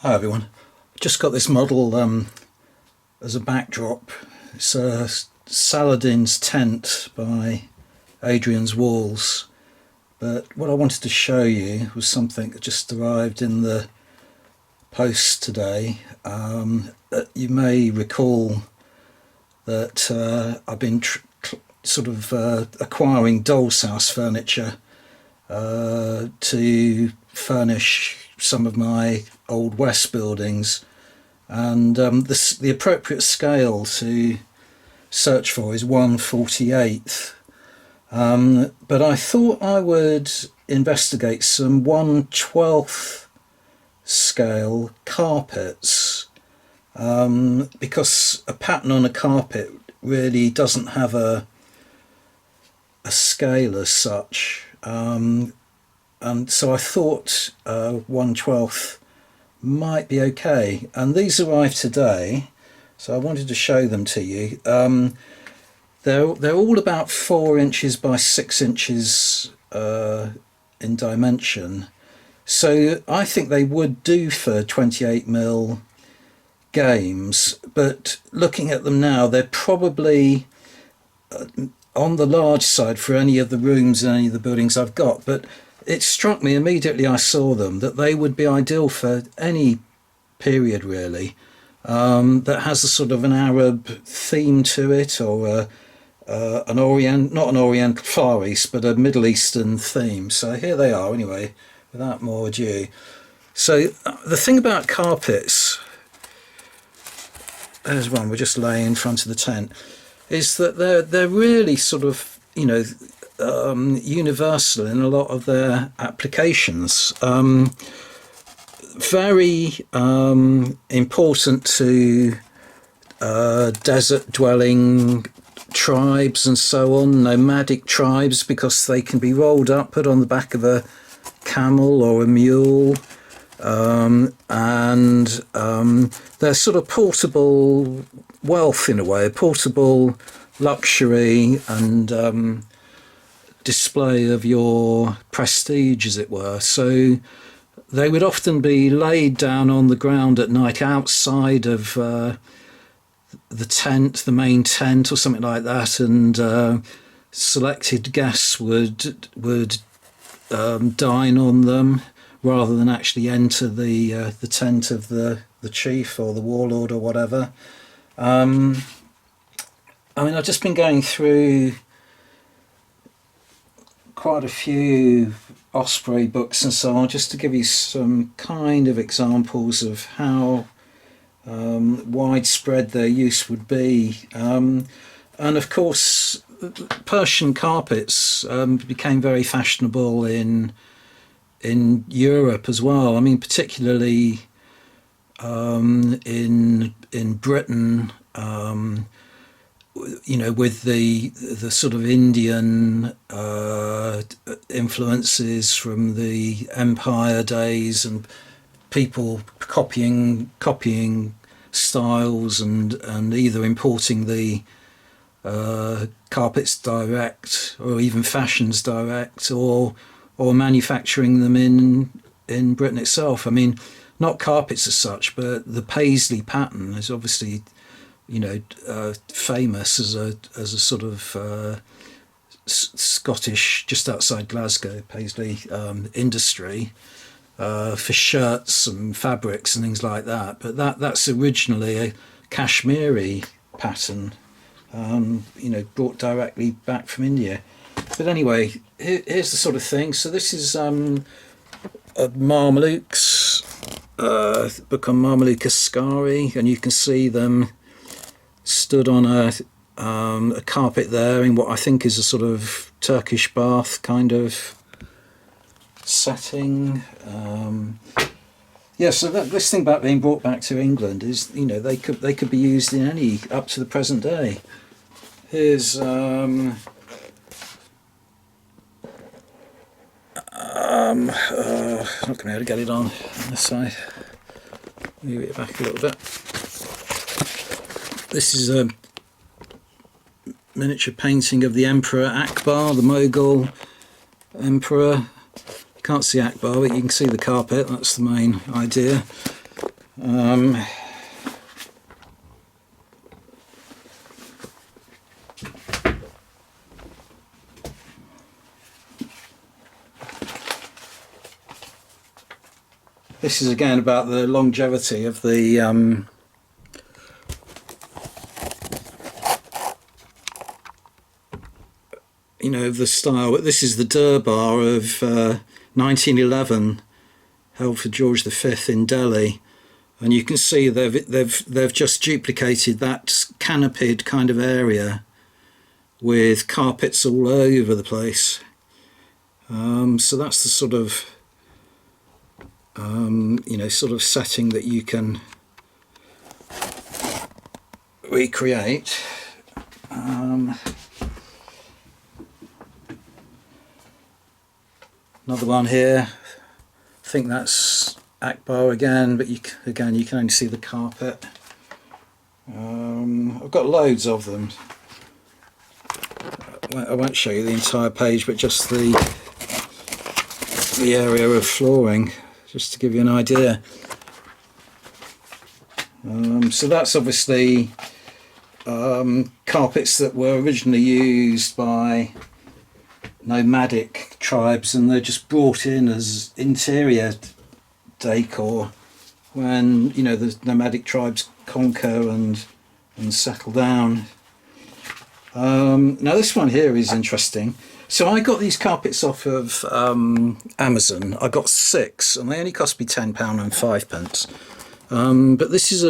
Hi everyone. Just got this model as a backdrop. It's Saladin's tent by Adrian's Walls. But what I wanted to show you was something that just arrived in the post today. You may recall that I've been acquiring doll's house furniture to furnish some of my old West buildings, and the appropriate scale to search for is 1/48th. But I thought I would investigate some 1/12th scale carpets, because a pattern on a carpet really doesn't have a scale as such. And so I thought 1/12th might be okay. And these arrived today, so I wanted to show them to you. They're all about 4 inches by 6 inches in dimension. So I think they would do for 28mm games, but looking at them now, they're probably on the large side for any of the rooms in any of the buildings I've got. But it struck me immediately I saw them that they would be ideal for any period really, that has a sort of an Arab theme to it, or an not an Oriental Far East, but a Middle Eastern theme. So here they are anyway, without more ado. So the thing about carpets, there's one we're just laying in front of the tent, is that they're really sort of, you know, universal in a lot of their applications. Very important to desert dwelling tribes and so on, nomadic tribes, because they can be rolled up, put on the back of a camel or a mule, and they're sort of portable wealth in a way, portable luxury and display of your prestige, as it were. So they would often be laid down on the ground at night outside of the tent, the main tent or something like that, and selected guests would dine on them rather than actually enter the tent of the chief or the warlord or whatever. I mean, I've just been going through quite a few Osprey books and so on, just to give you some kind of examples of how widespread their use would be. And of course, Persian carpets became very fashionable in Europe as well. I mean, particularly in Britain, you know, with the sort of Indian influences from the Empire days, and people copying styles and either importing the carpets direct, or even fashions direct, or manufacturing them in Britain itself. I mean, not carpets as such, but the paisley pattern is obviously, you know, famous as a sort of Scottish, just outside Glasgow, paisley industry for shirts and fabrics and things like that. But that's originally a Kashmiri pattern, you know, brought directly back from India. But anyway, here's the sort of thing. So this is a Marmaluks book on Marmaluk Askari, and you can see them stood on a carpet there in what I think is a sort of Turkish bath kind of setting. Yeah, so this thing about being brought back to England is, you know, they could be used in any, up to the present day. Here's I'm not going to be able to get it on this side. Move it back a little bit. This is a miniature painting of the Emperor Akbar, the Mongol Emperor. You can't see Akbar, but you can see the carpet. That's the main idea. Um, this is again about the longevity of the you know, of the style. But this is the Durbar of 1911, held for George V in Delhi, and you can see they've just duplicated that canopied kind of area with carpets all over the place. So that's the sort of you know, sort of setting that you can recreate. Another one here, I think that's Akbar again, but you can only see the carpet. I've got loads of them. I won't show you the entire page, but just the area of flooring, just to give you an idea. So that's obviously carpets that were originally used by nomadic tribes, and they're just brought in as interior decor when, you know, the nomadic tribes conquer and settle down. Now this one here is interesting. So I got these carpets off of Amazon. I got 6, and they only cost me £10 and 5p. But this is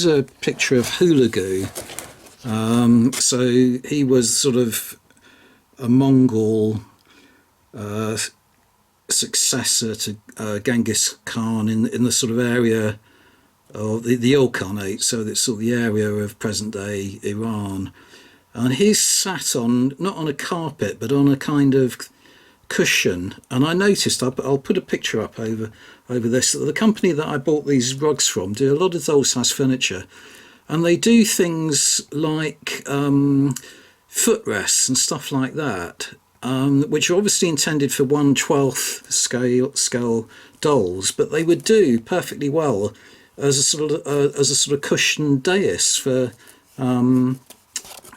a picture of Hulagu. So he was sort of a Mongol successor to Genghis Khan in the sort of area of the Ilkhanate, so that's sort of the area of present day Iran. And he's sat on, not on a carpet, but on a kind of cushion. And I noticed, I'll put a picture up over this, that the company that I bought these rugs from do a lot of old-size furniture, and they do things like footrests and stuff like that, which are obviously intended for 1/12 scale dolls, but they would do perfectly well as a sort of cushioned dais for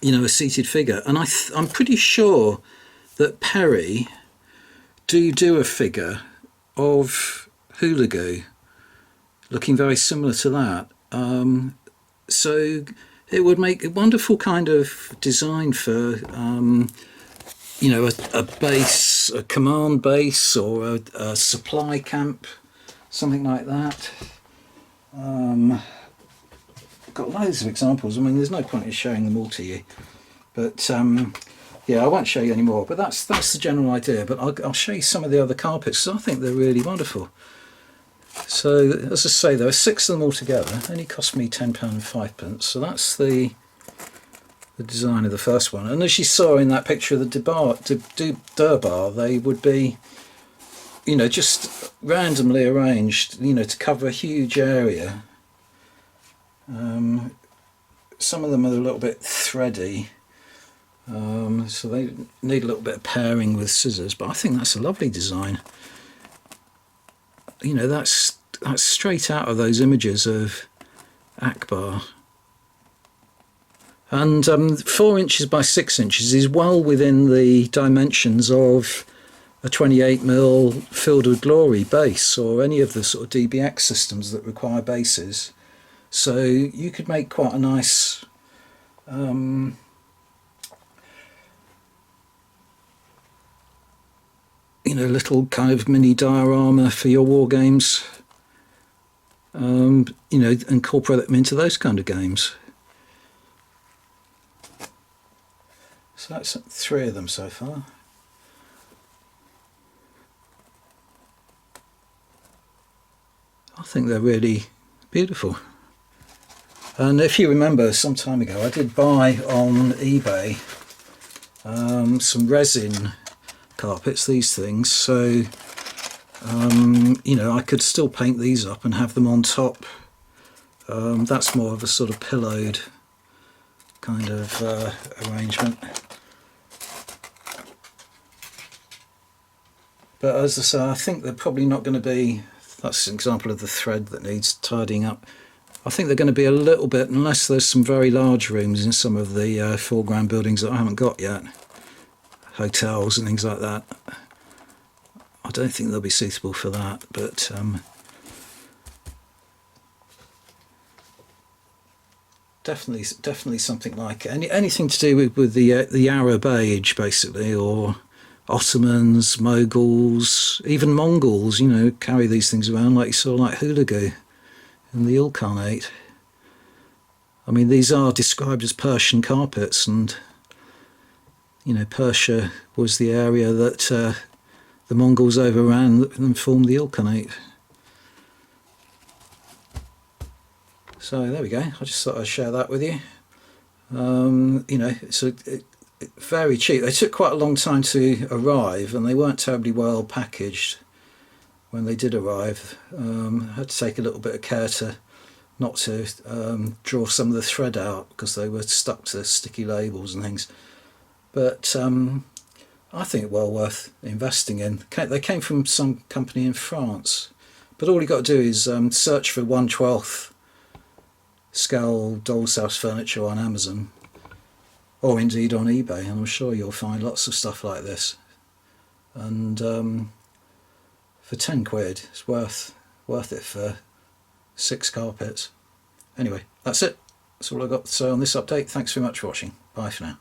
you know, a seated figure. And I'm pretty sure that Perry do a figure of Hulagu looking very similar to that. So it would make a wonderful kind of design for you know, a base, a command base, or a supply camp, something like that. I've got loads of examples. I mean, there's no point in showing them all to you, but yeah, I won't show you any more. But that's the general idea. But I'll show you some of the other carpets, because I think they're really wonderful. So as I say, there are 6 of them all together. Only cost me £10 and 5p. So that's the design of the first one. And as you saw in that picture of the Durbar, they would be, you know, just randomly arranged, you know, to cover a huge area. Some of them are a little bit thready, so they need a little bit of paring with scissors, but I think that's a lovely design. You know, that's straight out of those images of Akbar. And 4 inches by 6 inches is well within the dimensions of a 28mm Field of Glory base, or any of the sort of DBX systems that require bases. So you could make quite a nice you know, little kind of mini diorama for your war games. You know, incorporate them into those kind of games. So that's 3 of them so far. I think they're really beautiful. And if you remember, some time ago I did buy on eBay some resin carpets, these things, so you know, I could still paint these up and have them on top. That's more of a sort of pillowed kind of arrangement. But as I say, I think they're probably not going to be that's an example of the thread that needs tidying up. I think they're going to be a little bit, unless there's some very large rooms in some of the foreground buildings that I haven't got yet, hotels and things like that. I don't think they'll be suitable for that, but definitely something like anything to do with the Arab age, basically, or Ottomans, Moguls, even Mongols. You know, carry these things around like you saw, like Hulagu in the Ilkhanate. I mean, these are described as Persian carpets, and you know, Persia was the area that the Mongols overran and formed the Ilkhanate. So there we go. I just thought I'd share that with you. You know, it's very cheap. They took quite a long time to arrive, and they weren't terribly well packaged when they did arrive. I had to take a little bit of care not to draw some of the thread out, because they were stuck to sticky labels and things. But I think well worth investing in. They came from some company in France, but all you got to do is search for 1/12 scale doll's house furniture on Amazon, or indeed on eBay, and I'm sure you'll find lots of stuff like this. And for 10 quid, it's worth it for 6 carpets. Anyway, that's it. That's all I've got to say on this update. Thanks very much for watching. Bye for now.